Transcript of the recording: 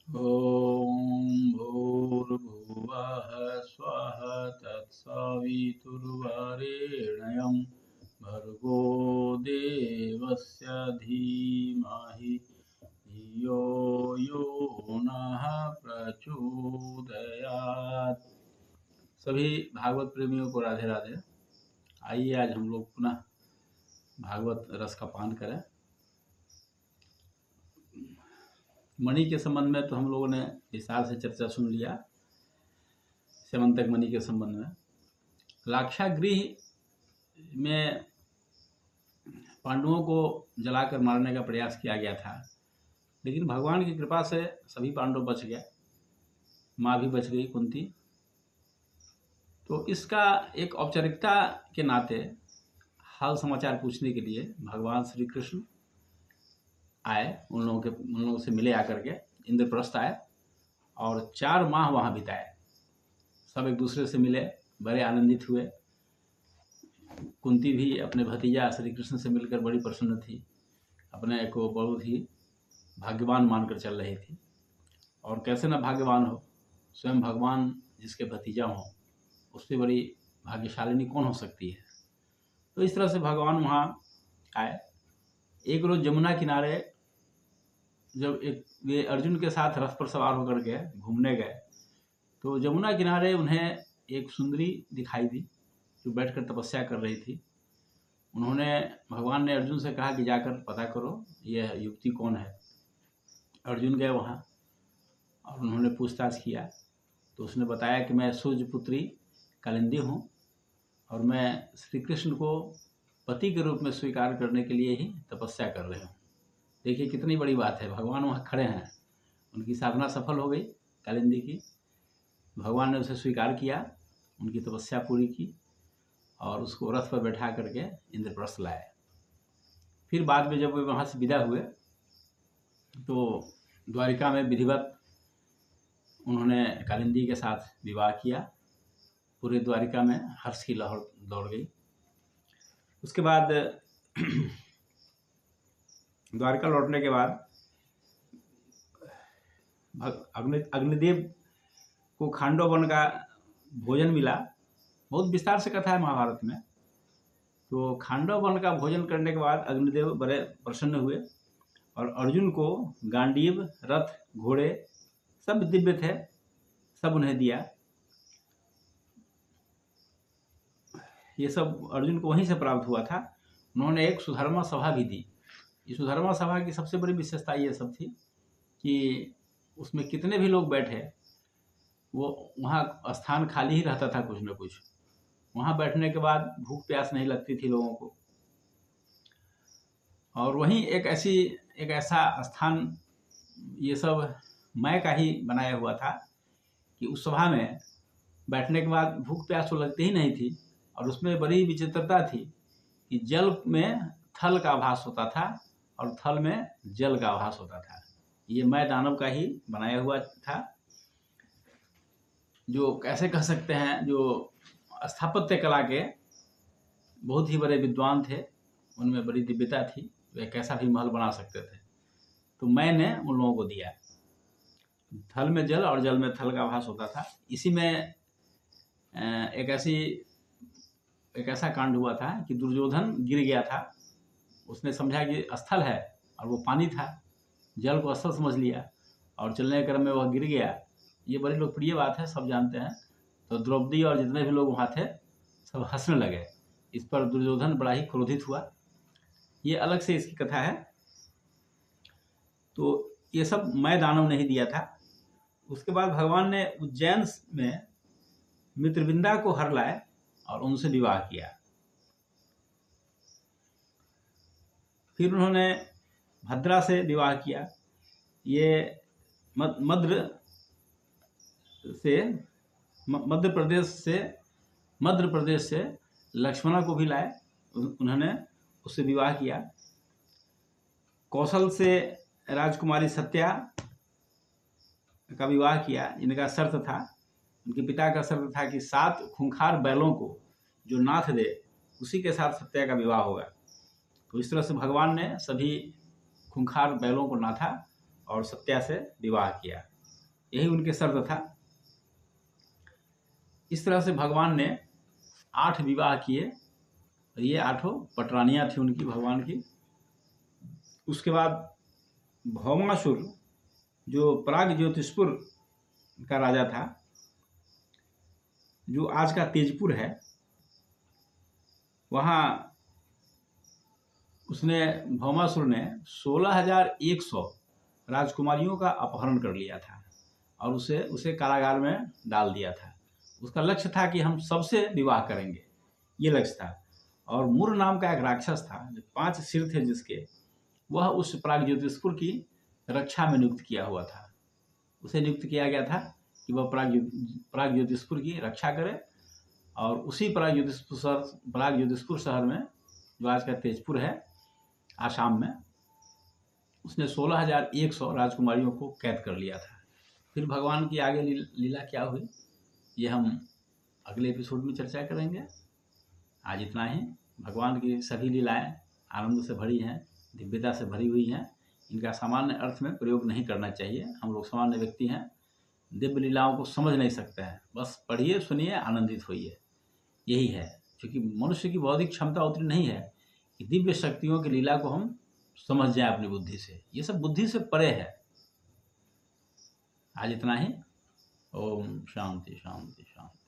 ॐ भूर्भुवः स्वः तत्सवितुर्वरेण्यं भर्गो देवस्य धीमहि धियो यो नः प्रचोदयात्। सभी भागवत प्रेमियों को राधे राधे। आइए आज हम लोग पुनः भागवत रस का पान करें। मणि के संबंध में तो हम लोगों ने विस्तार से चर्चा सुन लिया। स्यमंतक मणि के संबंध में लाक्षागृह में पांडवों को जलाकर मारने का प्रयास किया गया था, लेकिन भगवान की कृपा से सभी पांडव बच गए, माँ भी बच गई कुंती। तो इसका एक औपचारिकता के नाते हाल समाचार पूछने के लिए भगवान श्री कृष्ण आए, उन लोगों से मिले आकर के इंद्रप्रस्थ आए और 4 माह वहाँ बिताए। सब एक दूसरे से मिले, बड़े आनंदित हुए। कुंती भी अपने भतीजा श्री कृष्ण से मिलकर बड़ी प्रसन्न थी, अपने को बहुत ही भाग्यवान मानकर चल रही थी। और कैसे न भाग्यवान हो, स्वयं भगवान जिसके भतीजा हो, उससे बड़ी भाग्यशालिनी कौन हो सकती है। तो इस तरह से भगवान वहाँ आए। एक रोज यमुना किनारे जब वे अर्जुन के साथ रथ पर सवार होकर के घूमने गए, तो यमुना किनारे उन्हें एक सुंदरी दिखाई दी जो बैठकर तपस्या कर रही थी। भगवान ने अर्जुन से कहा कि जाकर पता करो यह युवती कौन है। अर्जुन गए वहाँ और उन्होंने पूछताछ किया, तो उसने बताया कि मैं सूर्यपुत्री कालिंदी हूँ और मैं श्री कृष्ण को पति के रूप में स्वीकार करने के लिए ही तपस्या कर रही हूँ। देखिए कितनी बड़ी बात है, भगवान वहाँ खड़े हैं, उनकी साधना सफल हो गई कालिंदी की। भगवान ने उसे स्वीकार किया, उनकी तपस्या पूरी की और उसको रथ पर बैठा करके इंद्रप्रस्थ लाए। फिर बाद में जब वे वहाँ से विदा हुए तो द्वारिका में विधिवत उन्होंने कालिंदी के साथ विवाह किया। पूरे द्वारिका में हर्ष की लहर दौड़ गई। उसके बाद द्वारिका लौटने के बाद अग्निदेव को खांडव वन का भोजन मिला। बहुत विस्तार से कथा है महाभारत में। तो खांडव वन का भोजन करने के बाद अग्निदेव बड़े प्रसन्न हुए और अर्जुन को गांडीव, रथ, घोड़े सब दिव्य थे, सब उन्हें दिया। ये सब अर्जुन को वहीं से प्राप्त हुआ था। उन्होंने एक सुधर्मा सभा भी दी। ये सुधर्मा सभा की सबसे बड़ी विशेषता ये सब थी कि उसमें कितने भी लोग बैठे, वो वहाँ स्थान खाली ही रहता था कुछ न कुछ। वहाँ बैठने के बाद भूख प्यास नहीं लगती थी लोगों को। और वहीं एक ऐसा स्थान ये सब मैं का ही बनाया हुआ था कि उस सभा में बैठने के बाद भूख प्यास तो लगती ही नहीं थी। और उसमें बड़ी विचित्रता थी कि जल में थल का आभास होता था और थल में जल का आभास होता था। ये मैं दानव का ही बनाया हुआ था, जो कैसे कह सकते हैं, जो स्थापत्य कला के बहुत ही बड़े विद्वान थे, उनमें बड़ी दिव्यता थी, वे कैसा भी महल बना सकते थे। तो मैंने उन लोगों को दिया। थल में जल और जल में थल का आभास होता था। इसी में एक ऐसा कांड हुआ था कि दुर्योधन गिर गया था। उसने समझा कि स्थल है और वो पानी था, जल को स्थल समझ लिया और चलने के क्रम में वह गिर गया। ये बड़ी लोकप्रिय बात है, सब जानते हैं। तो द्रौपदी और जितने भी लोग वहाँ थे सब हंसने लगे। इस पर दुर्योधन बड़ा ही क्रोधित हुआ। ये अलग से इसकी कथा है। तो ये सब मैं दानव नहीं दिया था। उसके बाद भगवान ने उज्जैन में मित्रविंदा को हर लाए और उनसे विवाह किया। फिर उन्होंने भद्रा से विवाह किया। ये मध्य प्रदेश से लक्ष्मणा को भी लाए, उन्होंने उससे विवाह किया। कौशल से राजकुमारी सत्या का विवाह किया। इनका शर्त था, उनके पिता का शर्त था कि 7 खूंखार बैलों को जो नाथ दे उसी के साथ सत्या का विवाह होगा। तो इस तरह से भगवान ने सभी खूंखार बैलों को नाथा और सत्या से विवाह किया। यही उनके शर्त था। इस तरह से भगवान ने 8 विवाह किए। ये 8 पटरानियाँ थी उनकी भगवान की। उसके बाद भौमासुर जो प्राग ज्योतिषपुर का राजा था, जो आज का तेजपुर है, वहाँ उसने भौमासुर ने 16,100 राजकुमारियों का अपहरण कर लिया था और उसे कारागार में डाल दिया था। उसका लक्ष्य था कि हम सबसे विवाह करेंगे, ये लक्ष्य था। और मुर नाम का एक राक्षस था, जो 5 सिर थे जिसके, वह उस प्राग ज्योतिषपुर की रक्षा में नियुक्त किया हुआ था। उसे नियुक्त किया गया था कि वह प्राग ज्योतिषपुर की रक्षा करे। और उसी प्राग ज्योतिषपुर शहर में, जो आज का तेजपुर है आसाम में, उसने 16,100 राजकुमारियों को कैद कर लिया था। फिर भगवान की आगे लीला क्या हुई, ये हम अगले एपिसोड में चर्चा करेंगे। आज इतना ही। भगवान की सभी लीलाएं आनंद से भरी हैं, दिव्यता से भरी हुई हैं। इनका सामान्य अर्थ में प्रयोग नहीं करना चाहिए। हम लोग सामान्य व्यक्ति हैं, दिव्य लीलाओं को समझ नहीं सकते हैं। बस पढ़िए, सुनिए, आनंदित होइए, यही है। क्योंकि मनुष्य की बौद्धिक क्षमता उतनी नहीं है कि दिव्य शक्तियों की लीला को हम समझ जाएं अपनी बुद्धि से। ये सब बुद्धि से परे है। आज इतना ही। ओम शांति शांति शांति।